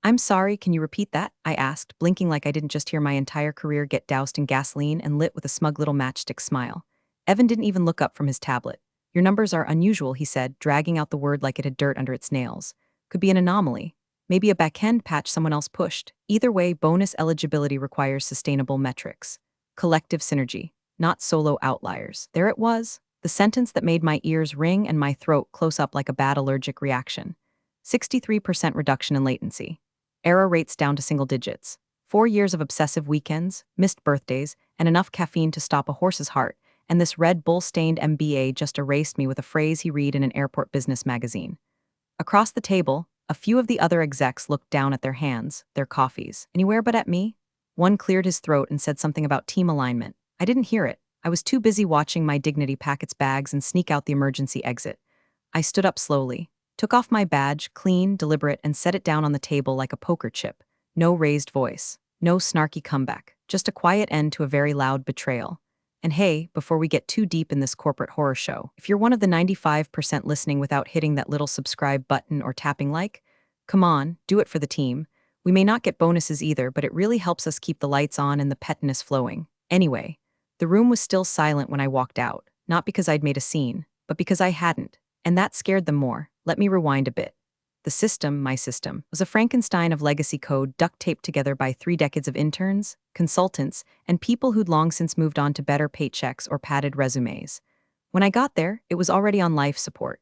I'm sorry, can you repeat that? I asked, blinking like I didn't just hear my entire career get doused in gasoline and lit with a smug little matchstick smile. Evan didn't even look up from his tablet. Your numbers are unusual, he said, dragging out the word like it had dirt under its nails. Could be an anomaly. Maybe a backend patch someone else pushed. Either way, bonus eligibility requires sustainable metrics. Collective synergy, not solo outliers. There it was, the sentence that made my ears ring and my throat close up like a bad allergic reaction. 63% reduction in latency. Error rates down to single digits. 4 years of obsessive weekends, missed birthdays, and enough caffeine to stop a horse's heart, and this Red Bull-stained MBA just erased me with a phrase he read in an airport business magazine. Across the table, a few of the other execs looked down at their hands, their coffees. Anywhere but at me? One cleared his throat and said something about team alignment. I didn't hear it. I was too busy watching my dignity pack its bags and sneak out the emergency exit. I stood up slowly, took off my badge, clean, deliberate, and set it down on the table like a poker chip. No raised voice, no snarky comeback, just a quiet end to a very loud betrayal. And hey, before we get too deep in this corporate horror show, if you're one of the 95% listening without hitting that little subscribe button or tapping like, come on, do it for the team. We may not get bonuses either, but it really helps us keep the lights on and the pettiness flowing. Anyway, the room was still silent when I walked out, not because I'd made a scene, but because I hadn't, and that scared them more. Let me rewind a bit. The system, my system, was a Frankenstein of legacy code duct taped together by 3 decades of interns, consultants, and people who'd long since moved on to better paychecks or padded resumes. When I got there, it was already on life support.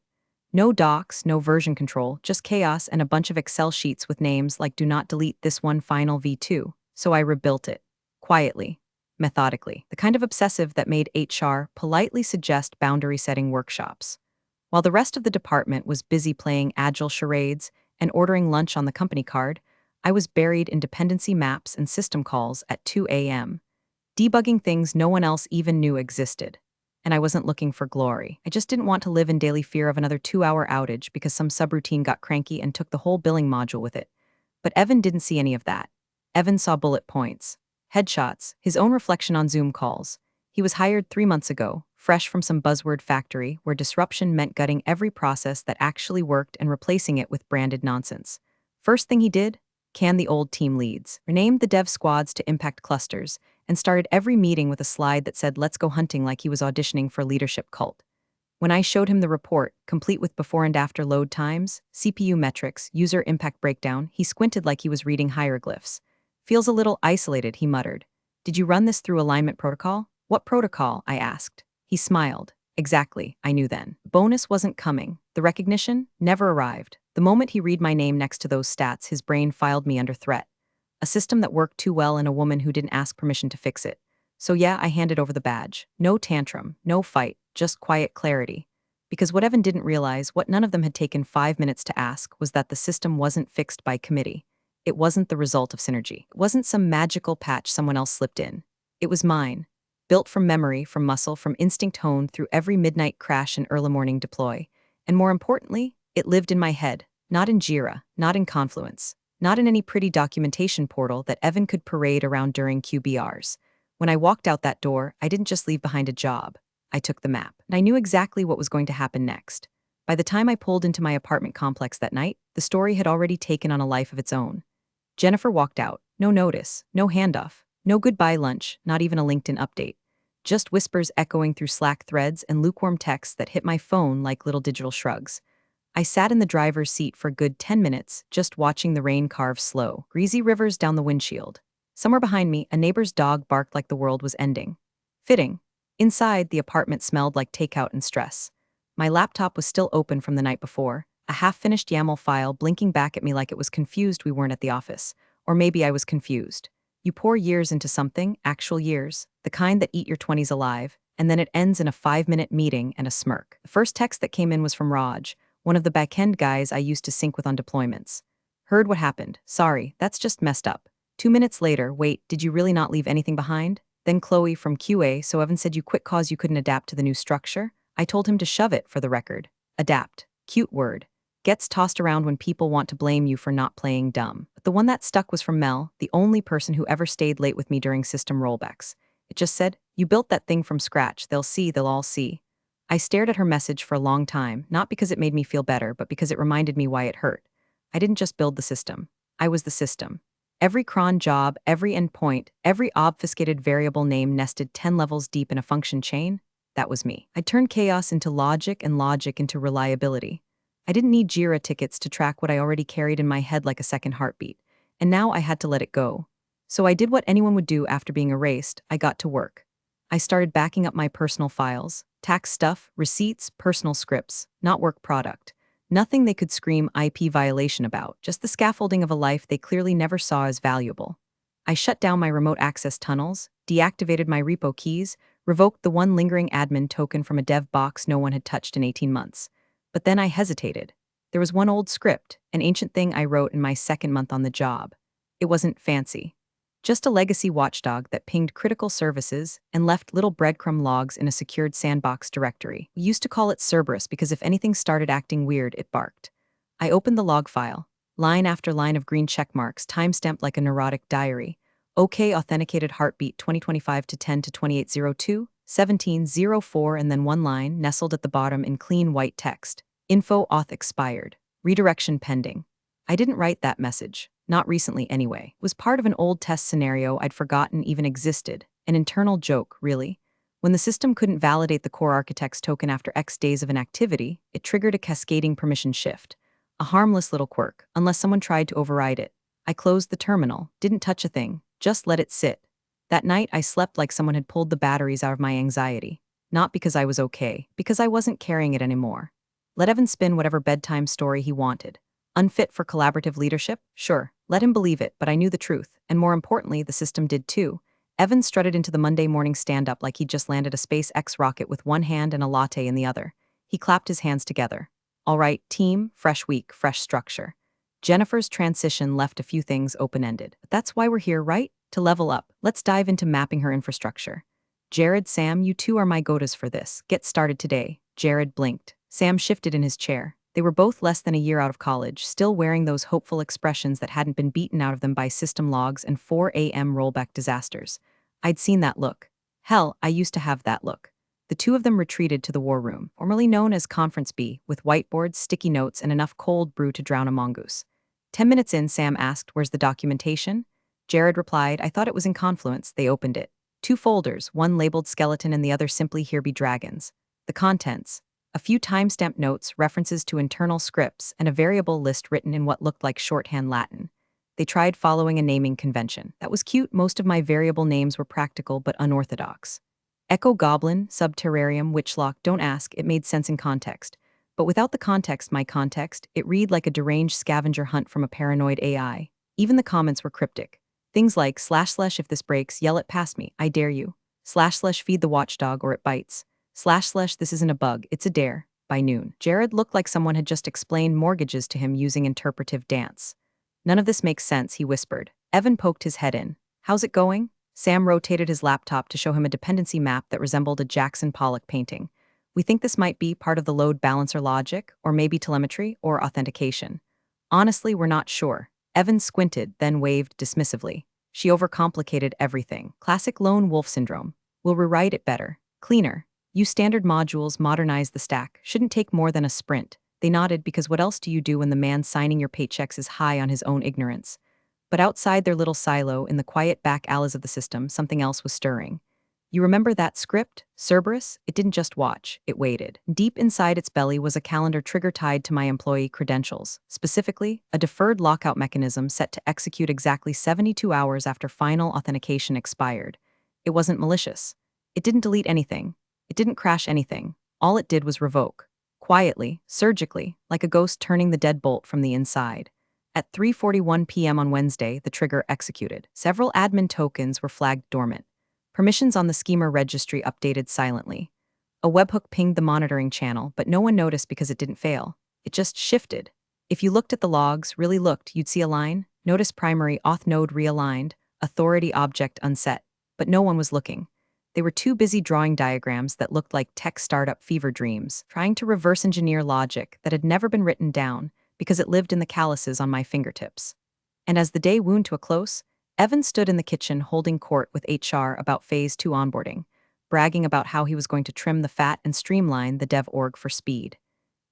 No docs, no version control, just chaos and a bunch of Excel sheets with names like do not delete this one final V2. So I rebuilt it. Quietly. Methodically. The kind of obsessive that made HR politely suggest boundary-setting workshops. While the rest of the department was busy playing agile charades and ordering lunch on the company card, I was buried in dependency maps and system calls at 2 a.m., debugging things no one else even knew existed. And I wasn't looking for glory. I just didn't want to live in daily fear of another 2-hour outage because some subroutine got cranky and took the whole billing module with it. But Evan didn't see any of that. Evan saw bullet points, headshots, his own reflection on Zoom calls. He was hired 3 months ago, fresh from some buzzword factory where disruption meant gutting every process that actually worked and replacing it with branded nonsense. First thing he did? Can the old team leads, renamed the dev squads to impact clusters, and started every meeting with a slide that said let's go hunting like he was auditioning for a leadership cult. When I showed him the report, complete with before and after load times, CPU metrics, user impact breakdown, he squinted like he was reading hieroglyphs. Feels a little isolated, he muttered. Did you run this through alignment protocol? What protocol? I asked. He smiled. Exactly, I knew then. Bonus wasn't coming. The recognition never arrived. The moment he read my name next to those stats, his brain filed me under threat. A system that worked too well in a woman who didn't ask permission to fix it. So yeah, I handed over the badge. No tantrum, no fight, just quiet clarity. Because what Evan didn't realize, what none of them had taken 5 minutes to ask, was that the system wasn't fixed by committee. It wasn't the result of synergy. It wasn't some magical patch someone else slipped in. It was mine. Built from memory, from muscle, from instinct honed through every midnight crash and early morning deploy. And more importantly, it lived in my head, not in Jira, not in Confluence, not in any pretty documentation portal that Evan could parade around during QBRs. When I walked out that door, I didn't just leave behind a job. I took the map, and I knew exactly what was going to happen next. By the time I pulled into my apartment complex that night, the story had already taken on a life of its own. Jennifer walked out, no notice, no handoff, no goodbye lunch, not even a LinkedIn update. Just whispers echoing through Slack threads and lukewarm texts that hit my phone like little digital shrugs. I sat in the driver's seat for a good 10 minutes, just watching the rain carve slow, greasy rivers down the windshield. Somewhere behind me, a neighbor's dog barked like the world was ending. Fitting. Inside, the apartment smelled like takeout and stress. My laptop was still open from the night before, a half-finished YAML file blinking back at me like it was confused we weren't at the office. Or maybe I was confused. You pour years into something, actual years, the kind that eat your 20s alive, and then it ends in a 5-minute meeting and a smirk. The first text that came in was from Raj, one of the backend guys I used to sync with on deployments. Heard what happened. Sorry, that's just messed up. 2 minutes later, wait, did you really not leave anything behind? Then Chloe from QA, so Evan said you quit cause you couldn't adapt to the new structure? I told him to shove it, for the record. Adapt. Cute word. Gets tossed around when people want to blame you for not playing dumb. But the one that stuck was from Mel, the only person who ever stayed late with me during system rollbacks. It just said, you built that thing from scratch, they'll all see. I stared at her message for a long time, not because it made me feel better, but because it reminded me why it hurt. I didn't just build the system. I was the system. Every cron job, every endpoint, every obfuscated variable name nested 10 levels deep in a function chain, that was me. I turned chaos into logic and logic into reliability. I didn't need Jira tickets to track what I already carried in my head like a second heartbeat, and now I had to let it go. So I did what anyone would do after being erased. I got to work. I started backing up my personal files, tax stuff, receipts, personal scripts, not work product. Nothing they could scream IP violation about, just the scaffolding of a life they clearly never saw as valuable. I shut down my remote access tunnels, deactivated my repo keys, revoked the one lingering admin token from a dev box no one had touched in 18 months. But then I hesitated. There was one old script, an ancient thing I wrote in my second month on the job. It wasn't fancy. Just a legacy watchdog that pinged critical services and left little breadcrumb logs in a secured sandbox directory. We used to call it Cerberus because if anything started acting weird, it barked. I opened the log file. Line after line of green checkmarks, timestamped like a neurotic diary. OK authenticated heartbeat 2025 to 10 to 2802, 1704, and then one line nestled at the bottom in clean white text. Info auth expired. Redirection pending. I didn't write that message. Not recently anyway. It was part of an old test scenario I'd forgotten even existed. An internal joke, really. When the system couldn't validate the core architect's token after X days of inactivity, it triggered a cascading permission shift. A harmless little quirk, unless someone tried to override it. I closed the terminal, didn't touch a thing, just let it sit. That night, I slept like someone had pulled the batteries out of my anxiety. Not because I was okay, because I wasn't carrying it anymore. Let Evan spin whatever bedtime story he wanted. Unfit for collaborative leadership? Sure, let him believe it, but I knew the truth, and more importantly, the system did too. Evan strutted into the Monday morning stand-up like he'd just landed a SpaceX rocket with one hand and a latte in the other. He clapped his hands together. All right, team, fresh week, fresh structure. Jennifer's transition left a few things open-ended. But that's why we're here, right? To level up. Let's dive into mapping her infrastructure. Jared, Sam, you two are my go-tos for this. Get started today. Jared blinked. Sam shifted in his chair. They were both less than a year out of college, still wearing those hopeful expressions that hadn't been beaten out of them by system logs and 4 a.m. rollback disasters. I'd seen that look. Hell, I used to have that look. The two of them retreated to the war room, formerly known as Conference B, with whiteboards, sticky notes, and enough cold brew to drown a mongoose. 10 minutes in, Sam asked, "Where's the documentation?" Jared replied, "I thought it was in Confluence." They opened it. Two folders, one labeled skeleton and the other simply "Here be dragons." The contents: a few timestamped notes, references to internal scripts, and a variable list written in what looked like shorthand Latin. They tried following a naming convention. That was cute. Most of my variable names were practical but unorthodox. Echo Goblin, Subterrarium, Witchlock, don't ask, it made sense in context. But without the context, my context, it read like a deranged scavenger hunt from a paranoid AI. Even the comments were cryptic. Things like // if this breaks, yell it past me, I dare you. // feed the watchdog or it bites. // this isn't a bug, it's a dare. By noon, Jared looked like someone had just explained mortgages to him using interpretive dance. None of this makes sense, he whispered. Evan poked his head in. How's it going? Sam rotated his laptop to show him a dependency map that resembled a Jackson Pollock painting. We think this might be part of the load balancer logic, or maybe telemetry, or authentication. Honestly, we're not sure. Evan squinted, then waved dismissively. She overcomplicated everything. Classic lone wolf syndrome. We'll rewrite it better. Cleaner. Use standard modules, modernize the stack. Shouldn't take more than a sprint. They nodded because what else do you do when the man signing your paychecks is high on his own ignorance? But outside their little silo, in the quiet back alleys of the system, something else was stirring. You remember that script, Cerberus? It didn't just watch, it waited. Deep inside its belly was a calendar trigger tied to my employee credentials, specifically, a deferred lockout mechanism set to execute exactly 72 hours after final authentication expired. It wasn't malicious. It didn't delete anything. It didn't crash anything. All it did was revoke. Quietly, surgically, like a ghost turning the deadbolt from the inside. At 3:41 p.m. on Wednesday, the trigger executed. Several admin tokens were flagged dormant. Permissions on the schemer registry updated silently. A webhook pinged the monitoring channel, but no one noticed because it didn't fail. It just shifted. If you looked at the logs, really looked, you'd see a line, notice primary auth node realigned, authority object unset. But no one was looking. They were too busy drawing diagrams that looked like tech startup fever dreams, trying to reverse engineer logic that had never been written down because it lived in the calluses on my fingertips. And as the day wound to a close, Evan stood in the kitchen holding court with HR about Phase 2 onboarding, bragging about how he was going to trim the fat and streamline the dev org for speed.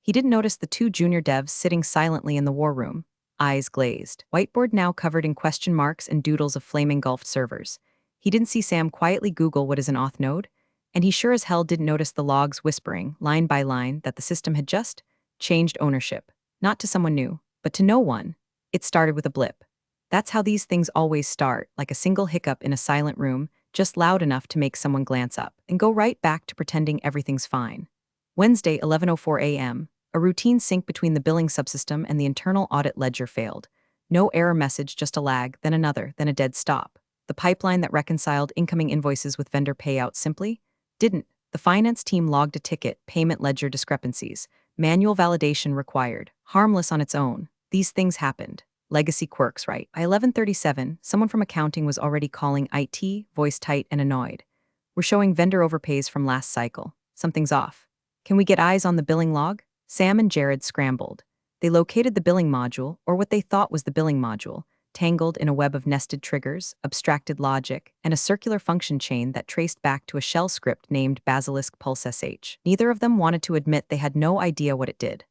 He didn't notice the two junior devs sitting silently in the war room. eyes glazed. Whiteboard now covered in question marks and doodles of flame engulfed servers. He didn't see Sam quietly Google what is an auth node, and he sure as hell didn't notice the logs whispering, line by line, that the system had just changed ownership. Not to someone new, but to no one. It started with a blip. That's how these things always start, like a single hiccup in a silent room, just loud enough to make someone glance up, and go right back to pretending everything's fine. Wednesday, 11:04 a.m., a routine sync between the billing subsystem and the internal audit ledger failed. No error message, just a lag, then another, then a dead stop. The pipeline that reconciled incoming invoices with vendor payouts simply didn't. The finance team logged a ticket, payment ledger discrepancies, manual validation required, harmless on its own. These things happened. Legacy quirks, right? By 11:37, someone from accounting was already calling IT, voice tight and annoyed. We're showing vendor overpays from last cycle. Something's off. Can we get eyes on the billing log? Sam and Jared scrambled. They located the billing module, or what they thought was the billing module, tangled in a web of nested triggers, abstracted logic, and a circular function chain that traced back to a shell script named Basilisk Pulse SH. Neither of them wanted to admit they had no idea what it did.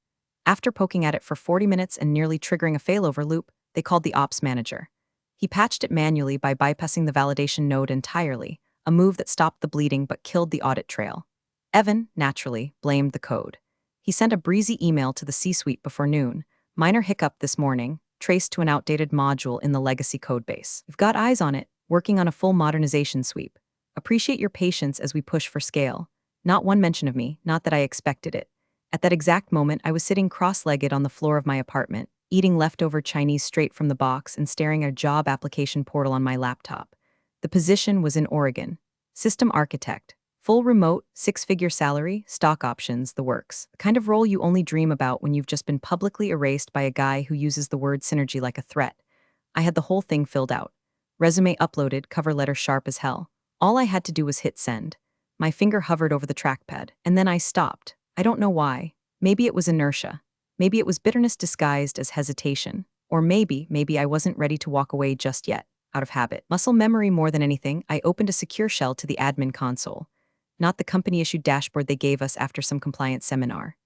After poking at it for 40 minutes and nearly triggering a failover loop, they called the ops manager. He patched it manually by bypassing the validation node entirely, a move that stopped the bleeding but killed the audit trail. Evan, naturally, blamed the code. He sent a breezy email to the C-suite before noon. Minor hiccup this morning, traced to an outdated module in the legacy codebase. We've got eyes on it, working on a full modernization sweep. Appreciate your patience as we push for scale. Not one mention of me, not that I expected it. At that exact moment, I was sitting cross-legged on the floor of my apartment, eating leftover Chinese straight from the box and staring at a job application portal on my laptop. The position was in Oregon. System architect. Full remote, six-figure salary, stock options, the works. The kind of role you only dream about when you've just been publicly erased by a guy who uses the word synergy like a threat. I had the whole thing filled out. Resume uploaded, cover letter sharp as hell. All I had to do was hit send. My finger hovered over the trackpad, and then I stopped. I don't know why. Maybe it was inertia. Maybe it was bitterness disguised as hesitation. Or maybe I wasn't ready to walk away just yet, out of habit. Muscle memory more than anything, I opened a secure shell to the admin console. Not the company-issued dashboard they gave us after some compliance seminar.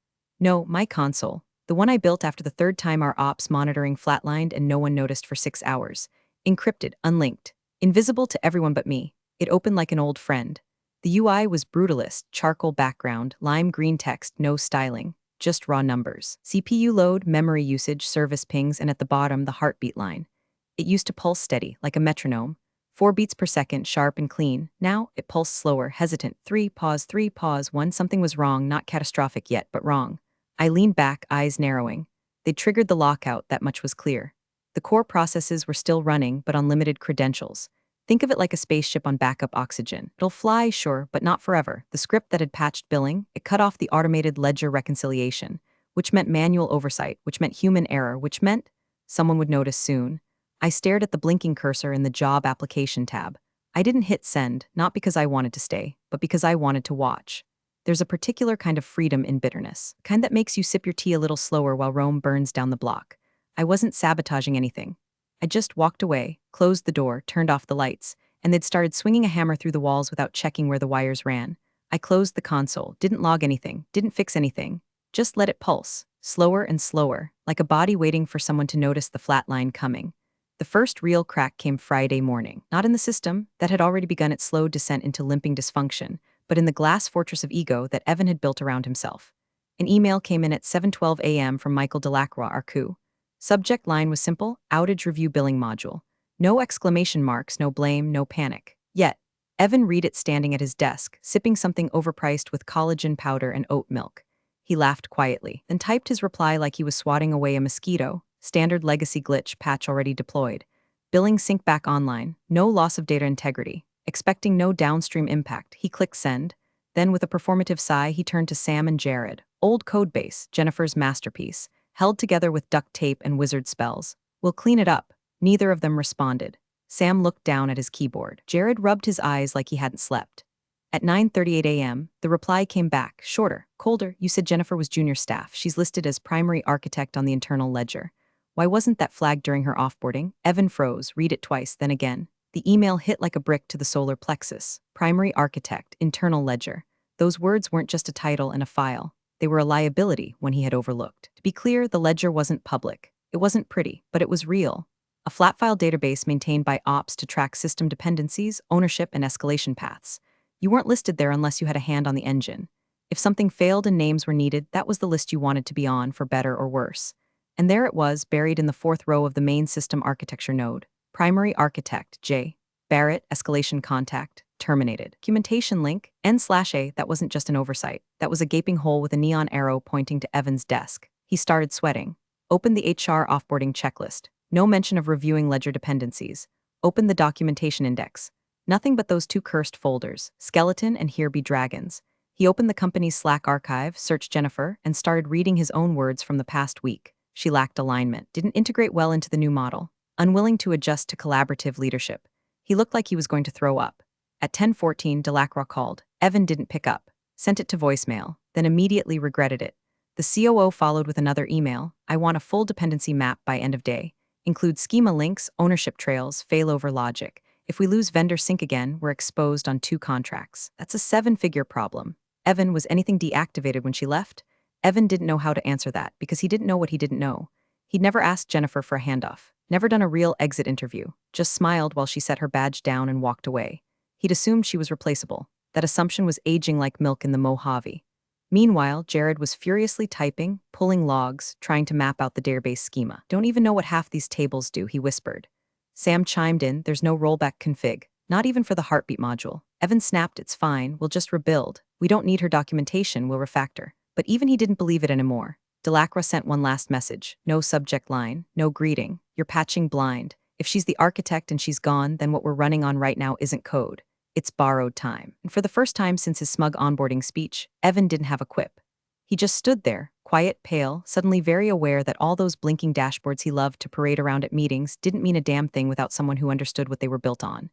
No, my console. The one I built after the third time our ops monitoring flatlined and no one noticed for 6 hours. Encrypted, unlinked. Invisible to everyone but me. It opened like an old friend. The UI was brutalist, charcoal background, lime green text, no styling. Just raw numbers. CPU load, memory usage, service pings, and at the bottom, the heartbeat line. It used to pulse steady, like a metronome. 4 beats per second, sharp and clean. Now, it pulsed slower, hesitant. 3 pause, 1. Something was wrong, not catastrophic yet, but wrong. I leaned back, eyes narrowing. They'd triggered the lockout, that much was clear. The core processes were still running, but on limited credentials. Think of it like a spaceship on backup oxygen. It'll fly, sure, but not forever. The script that had patched billing, it cut off the automated ledger reconciliation, which meant manual oversight, which meant human error, which meant someone would notice soon. I stared at the blinking cursor in the Job Application tab. I didn't hit send, not because I wanted to stay, but because I wanted to watch. There's a particular kind of freedom in bitterness, kind that makes you sip your tea a little slower while Rome burns down the block. I wasn't sabotaging anything. I just walked away, closed the door, turned off the lights, and they'd started swinging a hammer through the walls without checking where the wires ran. I closed the console, didn't log anything, didn't fix anything. Just let it pulse, slower and slower, like a body waiting for someone to notice the flat line coming. The first real crack came Friday morning, not in the system that had already begun its slow descent into limping dysfunction, but in the glass fortress of ego that Evan had built around himself. An email came in at 7:12 a.m. from Michael Delacroix, our coup. Subject line was simple: outage review billing module. No exclamation marks, no blame, no panic. Yet, Evan read it standing at his desk, sipping something overpriced with collagen powder and oat milk. He laughed quietly, then typed his reply like he was swatting away a mosquito. Standard legacy glitch, patch already deployed. Billing sync back online, no loss of data integrity. Expecting no downstream impact, he clicked send. Then with a performative sigh, he turned to Sam and Jared. Old codebase, Jennifer's masterpiece, held together with duct tape and wizard spells. We'll clean it up. Neither of them responded. Sam looked down at his keyboard. Jared rubbed his eyes like he hadn't slept. At 9:38 a.m., the reply came back, shorter, colder. You said Jennifer was junior staff. She's listed as primary architect on the internal ledger. Why wasn't that flagged during her offboarding? Evan froze, read it twice, then again. The email hit like a brick to the solar plexus. Primary architect, internal ledger. Those words weren't just a title and a file. They were a liability when he had overlooked. To be clear, the ledger wasn't public. It wasn't pretty, but it was real. A flat file database maintained by ops to track system dependencies, ownership, and escalation paths. You weren't listed there unless you had a hand on the engine. If something failed and names were needed, that was the list you wanted to be on, for better or worse. And there it was, buried in the fourth row of the main system architecture node. Primary architect, J. Barrett, escalation contact, terminated. Documentation link, N/A, that wasn't just an oversight. That was a gaping hole with a neon arrow pointing to Evan's desk. He started sweating. Opened the HR offboarding checklist. No mention of reviewing ledger dependencies. Opened the documentation index. Nothing but those two cursed folders, skeleton and here be dragons. He opened the company's Slack archive, searched Jennifer, and started reading his own words from the past week. She lacked alignment, didn't integrate well into the new model, unwilling to adjust to collaborative leadership. He looked like he was going to throw up. At 10:14, Delacroix called. Evan didn't pick up. Sent it to voicemail, then immediately regretted it. The COO followed with another email. I want a full dependency map by end of day. Include schema links, ownership trails, failover logic. If we lose vendor sync again, we're exposed on 2 contracts. That's a 7-figure problem. Evan, was anything deactivated when she left? Evan didn't know how to answer that because he didn't know what he didn't know. He'd never asked Jennifer for a handoff, never done a real exit interview, just smiled while she set her badge down and walked away. He'd assumed she was replaceable. That assumption was aging like milk in the Mojave. Meanwhile, Jared was furiously typing, pulling logs, trying to map out the database schema. Don't even know what half these tables do, he whispered. Sam chimed in, there's no rollback config, not even for the heartbeat module. Evan snapped, it's fine, we'll just rebuild. We don't need her documentation, we'll refactor. But even he didn't believe it anymore. Delacroix sent one last message. No subject line, no greeting. You're patching blind. If she's the architect and she's gone, then what we're running on right now isn't code. It's borrowed time. And for the first time since his smug onboarding speech, Evan didn't have a quip. He just stood there, quiet, pale, suddenly very aware that all those blinking dashboards he loved to parade around at meetings didn't mean a damn thing without someone who understood what they were built on.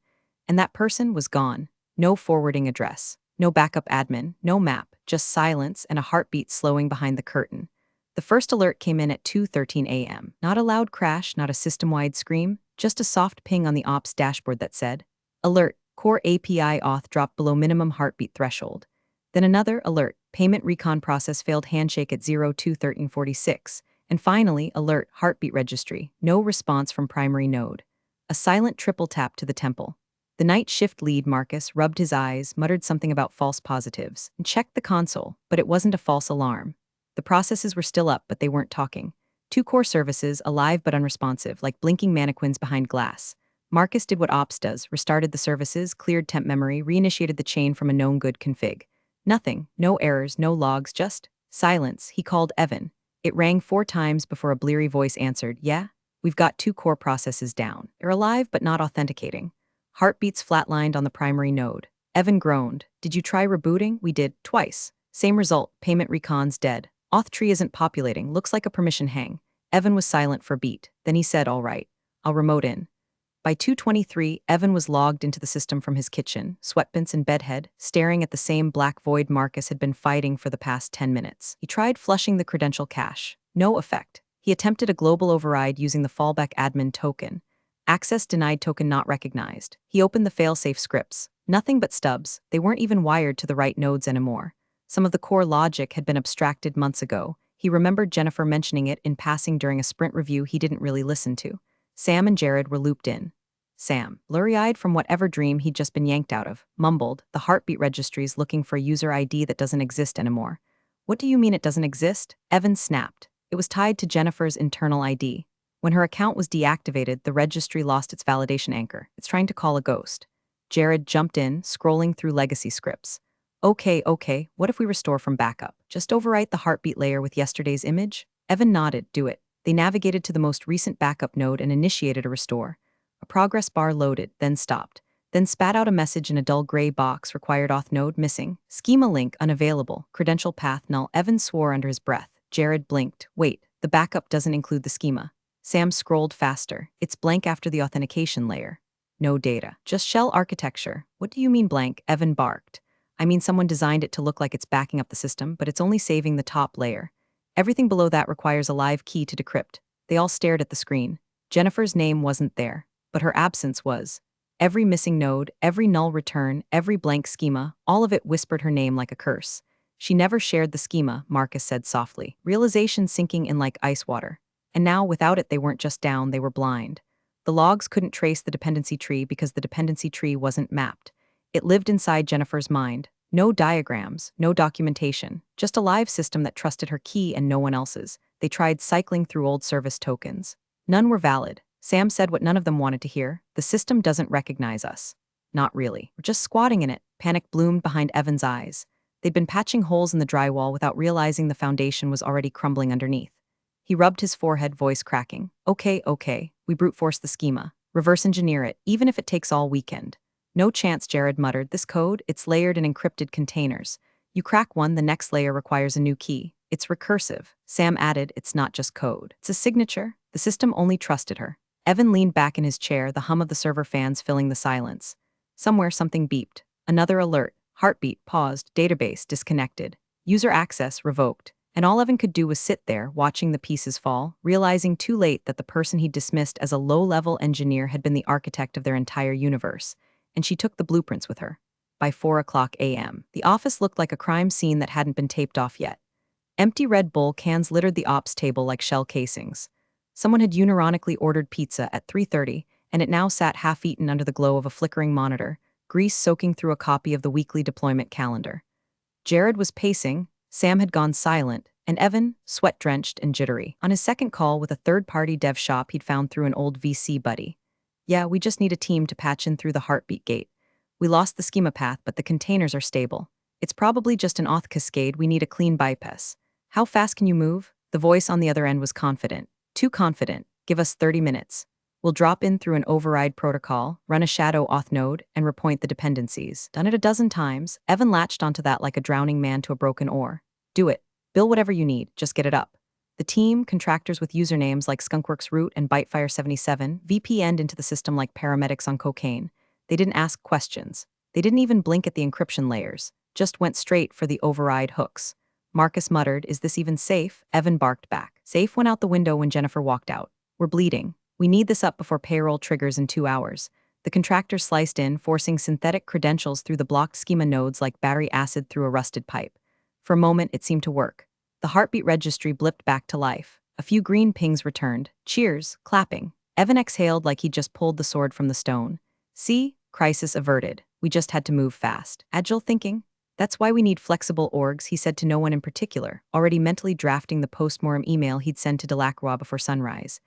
And that person was gone. No forwarding address, no backup admin, no map, just silence and a heartbeat slowing behind the curtain. The first alert came in at 2:13 a.m. Not a loud crash, not a system-wide scream, just a soft ping on the ops dashboard that said, Alert, Core API auth dropped below minimum heartbeat threshold. Then another alert, payment recon process failed handshake at 02:13:46. And finally, alert, heartbeat registry, no response from primary node. A silent triple tap to the temple. The night shift lead, Marcus, rubbed his eyes, muttered something about false positives, and checked the console, but it wasn't a false alarm. The processes were still up, but they weren't talking. 2 core services, alive but unresponsive, like blinking mannequins behind glass. Marcus did what ops does, restarted the services, cleared temp memory, reinitiated the chain from a known good config. Nothing, no errors, no logs, just silence. He called Evan. It rang 4 times before a bleary voice answered, yeah? We've got 2 core processes down. They're alive but not authenticating. Heartbeats flatlined on the primary node. Evan groaned. Did you try rebooting? We did, twice. Same result, payment recon's dead. Auth tree isn't populating, looks like a permission hang. Evan was silent for a beat. Then he said, all right, I'll remote in. By 2:23, Evan was logged into the system from his kitchen, sweatpants and bedhead, staring at the same black void Marcus had been fighting for the past 10 minutes. He tried flushing the credential cache. No effect. He attempted a global override using the fallback admin token. Access denied token not recognized. He opened the failsafe scripts. Nothing but stubs. They weren't even wired to the right nodes anymore. Some of the core logic had been abstracted months ago. He remembered Jennifer mentioning it in passing during a sprint review he didn't really listen to. Sam and Jared were looped in. Sam, blurry-eyed from whatever dream he'd just been yanked out of, mumbled, the heartbeat registry's looking for a user ID that doesn't exist anymore. What do you mean it doesn't exist? Evan snapped. It was tied to Jennifer's internal ID. When her account was deactivated, the registry lost its validation anchor. It's trying to call a ghost. Jared jumped in, scrolling through legacy scripts. Okay, what if we restore from backup? Just overwrite the heartbeat layer with yesterday's image? Evan nodded, do it. They navigated to the most recent backup node and initiated a restore. A progress bar loaded, then stopped. Then spat out a message in a dull gray box, required auth node missing. Schema link unavailable, credential path null. Evan swore under his breath. Jared blinked. Wait, the backup doesn't include the schema. Sam scrolled faster. It's blank after the authentication layer. No data. Just shell architecture. What do you mean blank? Evan barked. I mean someone designed it to look like it's backing up the system, but it's only saving the top layer. Everything below that requires a live key to decrypt. They all stared at the screen. Jennifer's name wasn't there, but her absence was. Every missing node, every null return, every blank schema, all of it whispered her name like a curse. She never shared the schema, Marcus said softly. Realization sinking in like ice water. And now, without it, they weren't just down, they were blind. The logs couldn't trace the dependency tree because the dependency tree wasn't mapped. It lived inside Jennifer's mind. No diagrams, no documentation, just a live system that trusted her key and no one else's. They tried cycling through old service tokens. None were valid. Sam said what none of them wanted to hear. The system doesn't recognize us. Not really. We're just squatting in it. Panic bloomed behind Evan's eyes. They'd been patching holes in the drywall without realizing the foundation was already crumbling underneath. He rubbed his forehead, voice cracking. Okay, we brute force the schema. Reverse engineer it, even if it takes all weekend. No chance, Jared muttered. This code, it's layered in encrypted containers. You crack one, the next layer requires a new key. It's recursive. Sam added, it's not just code. It's a signature. The system only trusted her. Evan leaned back in his chair, the hum of the server fans filling the silence. Somewhere something beeped. Another alert. Heartbeat paused, database disconnected. User access revoked. And all Evan could do was sit there, watching the pieces fall, realizing too late that the person he dismissed as a low-level engineer had been the architect of their entire universe. And she took the blueprints with her. By 4 a.m., the office looked like a crime scene that hadn't been taped off yet. Empty Red Bull cans littered the ops table like shell casings. Someone had unironically ordered pizza at 3:30, and it now sat half-eaten under the glow of a flickering monitor, grease soaking through a copy of the weekly deployment calendar. Jared was pacing, Sam had gone silent, and Evan, sweat-drenched and jittery, on his second call with a third-party dev shop he'd found through an old VC buddy. Yeah, we just need a team to patch in through the heartbeat gate. We lost the schema path, but the containers are stable. It's probably just an auth cascade, we need a clean bypass. How fast can you move? The voice on the other end was confident. Too confident. Give us 30 minutes. We'll drop in through an override protocol, run a shadow auth node, and repoint the dependencies. Done it a dozen times, Evan latched onto that like a drowning man to a broken oar. Do it. Bill whatever you need, just get it up. The team, contractors with usernames like Skunkworks Root and Bitefire77, VPN'd into the system like paramedics on cocaine. They didn't ask questions. They didn't even blink at the encryption layers, just went straight for the override hooks. Marcus muttered, "Is this even safe?" Evan barked back. Safe went out the window when Jennifer walked out. We're bleeding. We need this up before payroll triggers in 2 hours. The contractor sliced in, forcing synthetic credentials through the blocked schema nodes like battery acid through a rusted pipe. For a moment, it seemed to work. The heartbeat registry blipped back to life. A few green pings returned. Cheers, clapping. Evan exhaled like he'd just pulled the sword from the stone. See? Crisis averted. We just had to move fast. Agile thinking? That's why we need flexible orgs, he said to no one in particular, already mentally drafting the postmortem email he'd send to Delacroix before sunrise.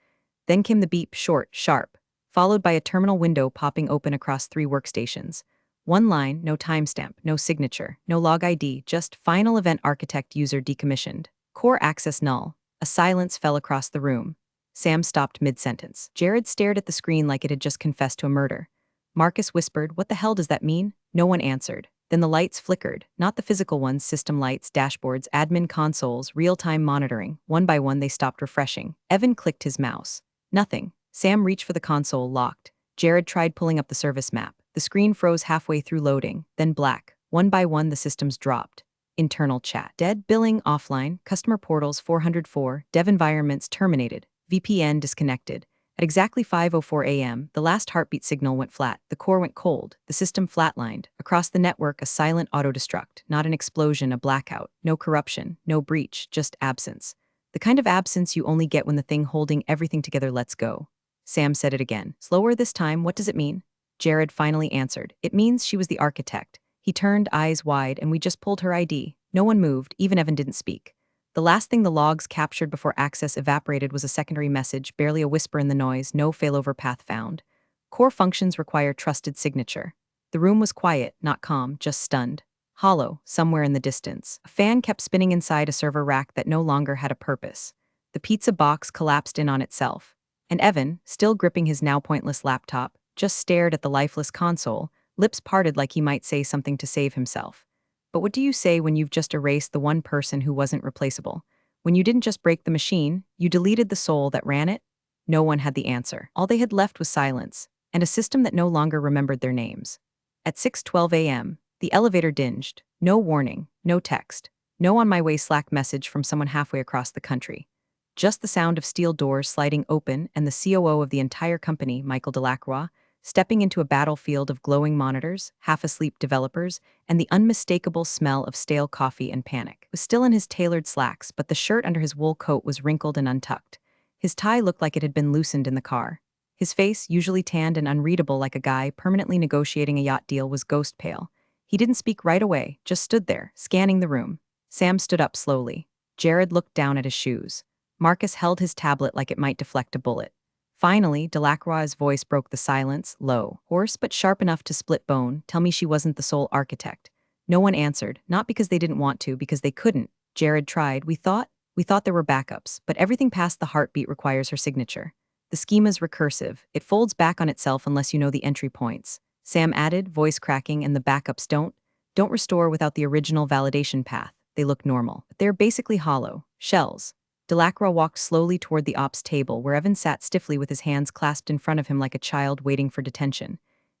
Then came the beep, short, sharp, followed by a terminal window popping open across 3 workstations. One line, no timestamp, no signature, no log ID, just final event architect user decommissioned. Core access null. A silence fell across the room. Sam stopped mid-sentence. Jared stared at the screen like it had just confessed to a murder. Marcus whispered, "What the hell does that mean?" No one answered. Then the lights flickered, not the physical ones, system lights, dashboards, admin consoles, real-time monitoring. One by one they stopped refreshing. Evan clicked his mouse. Nothing. Sam reached for the console, locked. Jared tried pulling up the service map. The screen froze halfway through loading, then black. One by one the systems dropped. Internal chat. Dead. Billing offline. Customer portals 404. Dev environments terminated. VPN disconnected. At exactly 5:04 a.m., the last heartbeat signal went flat. The core went cold. The system flatlined. Across the network, a silent auto-destruct. Not an explosion, a blackout. No corruption, no breach, just absence. The kind of absence you only get when the thing holding everything together lets go. Sam said it again. Slower this time. What does it mean? Jared finally answered. It means she was the architect. He turned, eyes wide, and we just pulled her ID. No one moved. Even Evan didn't speak. The last thing the logs captured before access evaporated was a secondary message, barely a whisper in the noise, no failover path found. Core functions require trusted signature. The room was quiet, not calm, just stunned. Hollow, somewhere in the distance. A fan kept spinning inside a server rack that no longer had a purpose. The pizza box collapsed in on itself. And Evan, still gripping his now pointless laptop, just stared at the lifeless console, lips parted like he might say something to save himself. But what do you say when you've just erased the one person who wasn't replaceable? When you didn't just break the machine, you deleted the soul that ran it? No one had the answer. All they had left was silence, and a system that no longer remembered their names. At 6:12 a.m., the elevator dinged. No warning, no text, no on my way Slack message from someone halfway across the country. Just the sound of steel doors sliding open and the COO of the entire company, Michael Delacroix, stepping into a battlefield of glowing monitors, half-asleep developers, and the unmistakable smell of stale coffee and panic. He was still in his tailored slacks, but the shirt under his wool coat was wrinkled and untucked. His tie looked like it had been loosened in the car. His face, usually tanned and unreadable like a guy permanently negotiating a yacht deal, was ghost pale. He didn't speak right away, just stood there, scanning the room. Sam stood up slowly. Jared looked down at his shoes. Marcus held his tablet like it might deflect a bullet. Finally, Delacroix's voice broke the silence, low, hoarse but sharp enough to split bone. Tell me she wasn't the sole architect. No one answered, not because they didn't want to, because they couldn't. Jared tried. We thought there were backups, but everything past the heartbeat requires her signature. The schema's recursive. It folds back on itself unless you know the entry points. Sam added, voice cracking, and the backups don't restore without the original validation path. They look normal, but they're basically hollow shells. Delacroix walked slowly toward the ops table, where Evan sat stiffly with his hands clasped in front of him like a child waiting for detention.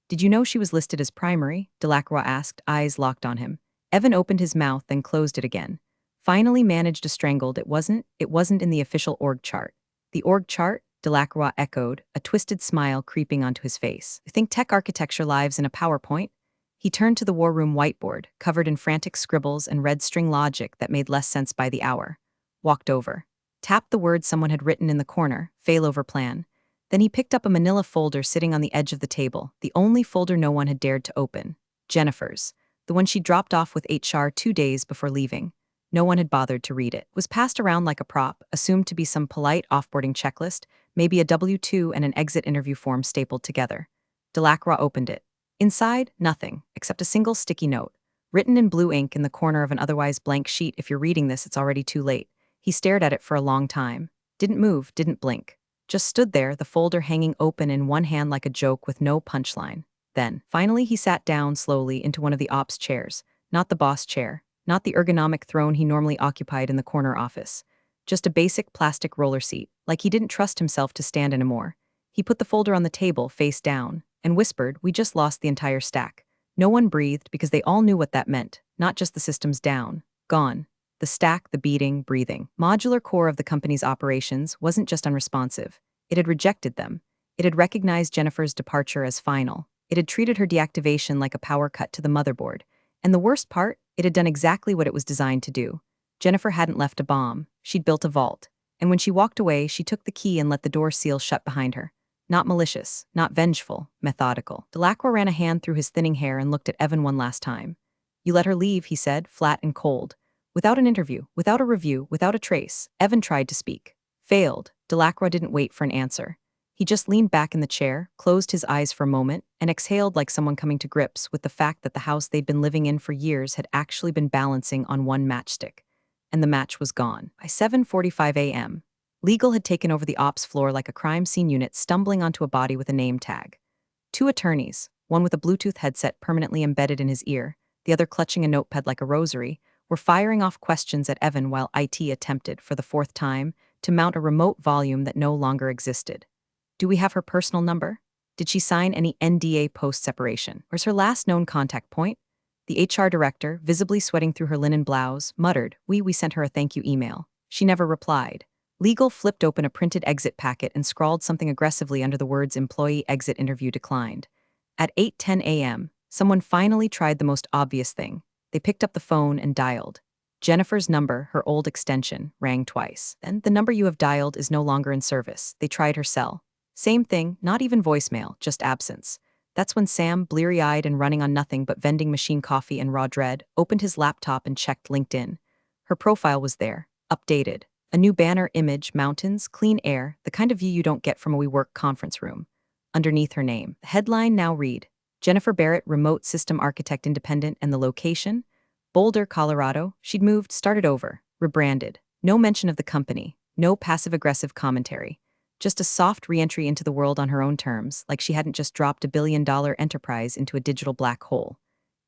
Did you know she was listed as primary? Delacroix asked, eyes locked on him. Evan opened his mouth, then closed it again. Finally managed a strangled, it wasn't in the official org chart. The org chart? Delacroix echoed, a twisted smile creeping onto his face. You think tech architecture lives in a PowerPoint? He turned to the war room whiteboard, covered in frantic scribbles and red string logic that made less sense by the hour. Walked over. Tapped the word someone had written in the corner, failover plan. Then he picked up a manila folder sitting on the edge of the table, the only folder no one had dared to open. Jennifer's. The one she dropped off with HR 2 days before leaving. No one had bothered to read it. It was passed around like a prop, assumed to be some polite offboarding checklist, maybe a W-2 and an exit interview form stapled together. Delacroix opened it. Inside, nothing, except a single sticky note, written in blue ink in the corner of an otherwise blank sheet. If you're reading this, it's already too late. He stared at it for a long time. Didn't move, didn't blink. Just stood there, the folder hanging open in one hand like a joke with no punchline. Then, finally he sat down slowly into one of the ops chairs. Not the boss chair, not the ergonomic throne he normally occupied in the corner office. Just a basic plastic roller seat, like he didn't trust himself to stand anymore. He put the folder on the table, face down, and whispered, "We just lost the entire stack." No one breathed because they all knew what that meant, not just the systems down. Gone. The stack, the beating, breathing, modular core of the company's operations wasn't just unresponsive. It had rejected them. It had recognized Jennifer's departure as final. It had treated her deactivation like a power cut to the motherboard. And the worst part, it had done exactly what it was designed to do. Jennifer hadn't left a bomb. She'd built a vault. And when she walked away, she took the key and let the door seal shut behind her. Not malicious, not vengeful, methodical. Delacroix ran a hand through his thinning hair and looked at Evan one last time. "You let her leave," he said, flat and cold. Without an interview, without a review, without a trace. Evan tried to speak. Failed. Delacroix didn't wait for an answer. He just leaned back in the chair, closed his eyes for a moment, and exhaled like someone coming to grips with the fact that the house they'd been living in for years had actually been balancing on one matchstick. And the match was gone. By 7:45 a.m., legal had taken over the ops floor like a crime scene unit stumbling onto a body with a name tag. 2 attorneys, one with a Bluetooth headset permanently embedded in his ear, the other clutching a notepad like a rosary, were firing off questions at Evan while IT attempted, for the 4th time, to mount a remote volume that no longer existed. Do we have her personal number? Did she sign any NDA post-separation? Where's her last known contact point? The HR director, visibly sweating through her linen blouse, muttered, We sent her a thank you email. She never replied. Legal flipped open a printed exit packet and scrawled something aggressively under the words employee exit interview declined. At 8:10 a.m., someone finally tried the most obvious thing. They picked up the phone and dialed. Jennifer's number, her old extension, rang twice. Then, "The number you have dialed is no longer in service." They tried her cell. Same thing, not even voicemail, just absence. That's when Sam, bleary-eyed and running on nothing but vending machine coffee and raw dread, opened his laptop and checked LinkedIn. Her profile was there, updated. A new banner image, mountains, clean air, the kind of view you don't get from a WeWork conference room. Underneath her name, the headline now read, Jennifer Barrett, Remote System Architect Independent, and the location? Boulder, Colorado. She'd moved, started over, rebranded. No mention of the company, no passive-aggressive commentary. Just a soft re-entry into the world on her own terms, like she hadn't just dropped a billion-dollar enterprise into a digital black hole.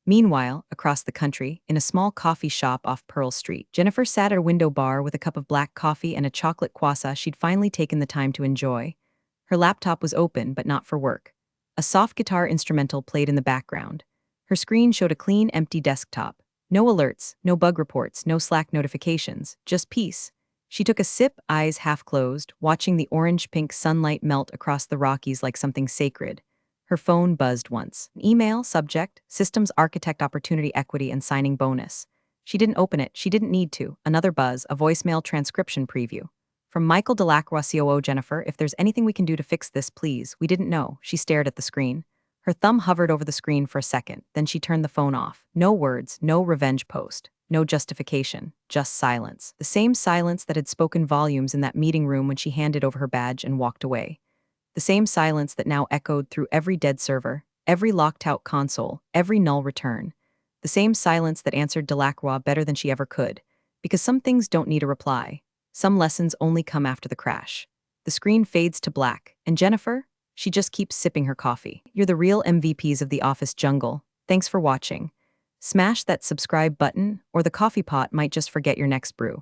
Meanwhile, across the country, in a small coffee shop off Pearl Street, Jennifer sat at a window bar with a cup of black coffee and a chocolate croissant she'd finally taken the time to enjoy. Her laptop was open, but not for work. A soft guitar instrumental played in the background. Her screen showed a clean, empty desktop. No alerts, no bug reports, no Slack notifications, just peace. She took a sip, eyes half closed, watching the orange-pink sunlight melt across the Rockies like something sacred. Her phone buzzed once. An email, subject, Systems Architect Opportunity Equity and Signing Bonus. She didn't open it, she didn't need to. Another buzz, a voicemail transcription preview. From Michael Delacroix, COO. Jennifer, if there's anything we can do to fix this, please. We didn't know. She stared at the screen. Her thumb hovered over the screen for a second, then she turned the phone off. No words, no revenge post, no justification, just silence. The same silence that had spoken volumes in that meeting room when she handed over her badge and walked away. The same silence that now echoed through every dead server, every locked-out console, every null return. The same silence that answered Delacroix better than she ever could. Because some things don't need a reply. Some lessons only come after the crash. The screen fades to black, and Jennifer? She just keeps sipping her coffee. You're the real MVPs of the office jungle. Thanks for watching. Smash that subscribe button, or the coffee pot might just forget your next brew.